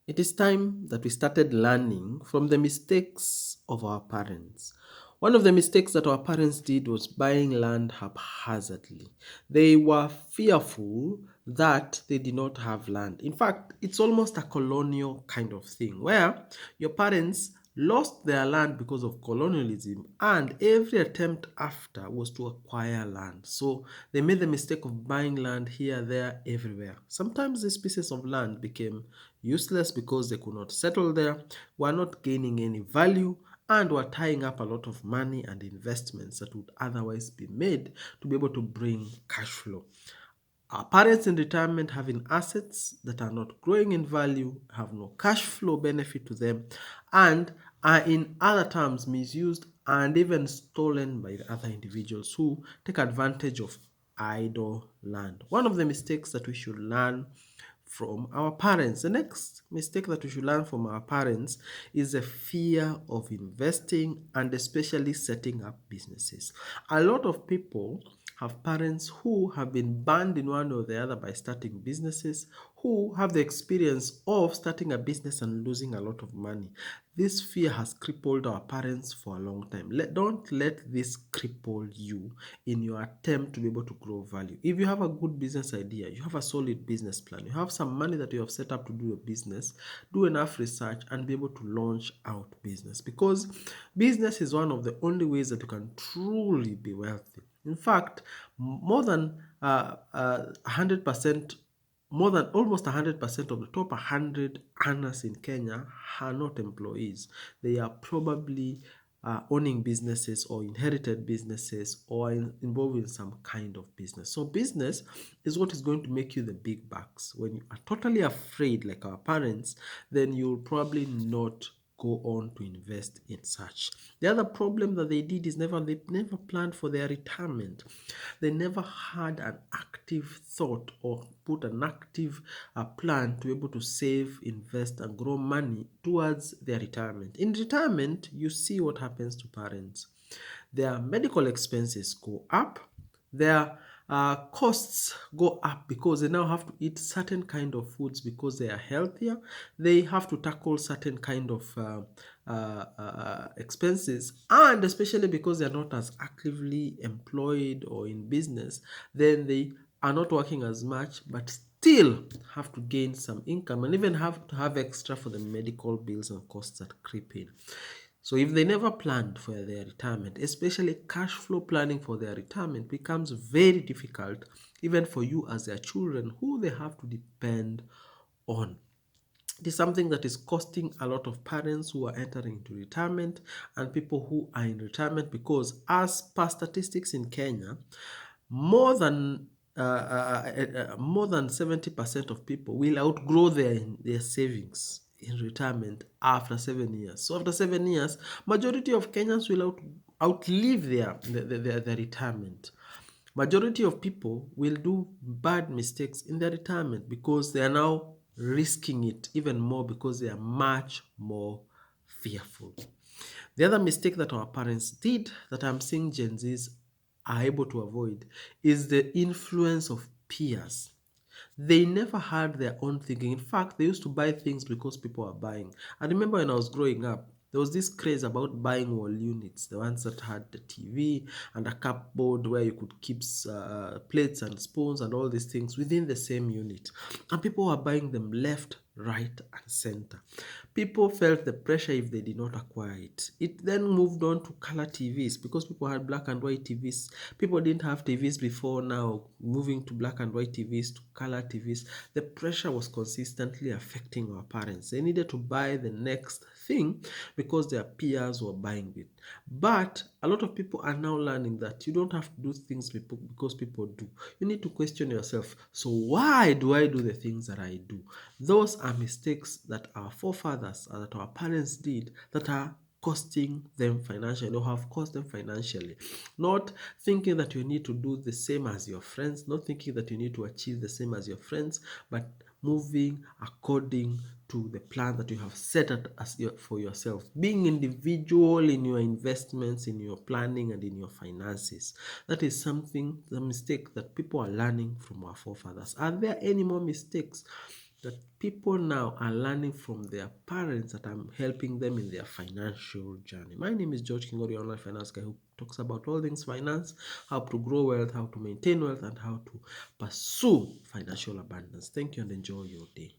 It is time that we started learning from the mistakes of our parents. One of the mistakes that our parents did was buying land haphazardly. They were fearful that they did not have land. In fact, it's almost a colonial kind of thing where your parents lost their land because of colonialism, and every attempt after was to acquire land. So they made the mistake of buying land here, there, everywhere. Sometimes these pieces of land became useless because they could not settle there, were not gaining any value, and were tying up a lot of money and investments that would otherwise be made to be able to bring cash flow. Our parents in retirement having assets that are not growing in value, have no cash flow benefit to them, and are in other terms misused and even stolen by the other individuals who take advantage of idle land. One of the mistakes that we should learn from our parents. The next mistake that we should learn from our parents is the fear of investing and especially setting up businesses. A lot of people have parents who have been banned in one or the other by starting businesses, who have the experience of starting a business and losing a lot of money. This fear has crippled our parents for a long time. Don't let this cripple you in your attempt to be able to grow value. If you have a good business idea, you have a solid business plan, you have some money that you have set up to do your business, do enough research and be able to launch out business, because business is one of the only ways that you can truly be wealthy. In fact, more than 100%, more than almost 100% of the top 100 earners in Kenya are not employees. They are probably owning businesses or inherited businesses or involved in some kind of business. So business is what is going to make you the big bucks. When you are totally afraid, like our parents, then you'll probably not go on to invest in such. The other problem that they did is they never planned for their retirement. They never had an active thought or put an active plan to be able to save, invest, and grow money towards their retirement. In retirement, you see what happens to parents. Their medical expenses go up, their costs go up because they now have to eat certain kind of foods because they are healthier. They have to tackle certain kind of expenses, and especially because they are not as actively employed or in business, then they are not working as much, but still have to gain some income and even have to have extra for the medical bills and costs that creep in. So if they never planned for their retirement, especially cash flow planning for their retirement becomes very difficult even for you as their children who they have to depend on. It is something that is costing a lot of parents who are entering into retirement and people who are in retirement, because as per statistics in Kenya, more than more than 70% of people will outgrow their savings in retirement after 7 years. So after 7 years, majority of Kenyans will outlive their retirement. Majority of people will do bad mistakes in their retirement because they are now risking it even more because they are much more fearful. The other mistake that our parents did that I'm seeing Gen Zs are able to avoid is the influence of peers. They never had their own thinking. In fact, they used to buy things because people are buying. I remember when I was growing up, there was this craze about buying wall units, the ones that had the TV and a cupboard where you could keep plates and spoons and all these things within the same unit. And people were buying them left, right, and center. People felt the pressure if they did not acquire it. It then moved on to color TVs because people had black and white TVs. People didn't have TVs before, now moving to black and white TVs to color TVs. The pressure was consistently affecting our parents. They needed to buy the next thing because their peers were buying it. But a lot of people are now learning that you don't have to do things because people do. You need to question yourself. So why do I do the things that I do? Those are mistakes that our forefathers or that our parents did that are costing them financially or have cost them financially. Not thinking that you need to do the same as your friends, not thinking that you need to achieve the same as your friends, but moving according to the plan that you have set for yourself. Being individual in your investments, in your planning, and in your finances. That is the mistake that people are learning from our forefathers. Are there any more mistakes that people now are learning from their parents that I'm helping them in their financial journey. My name is George Kingori, online finance guy who talks about all things finance, how to grow wealth, how to maintain wealth, and how to pursue financial abundance. Thank you and enjoy your day.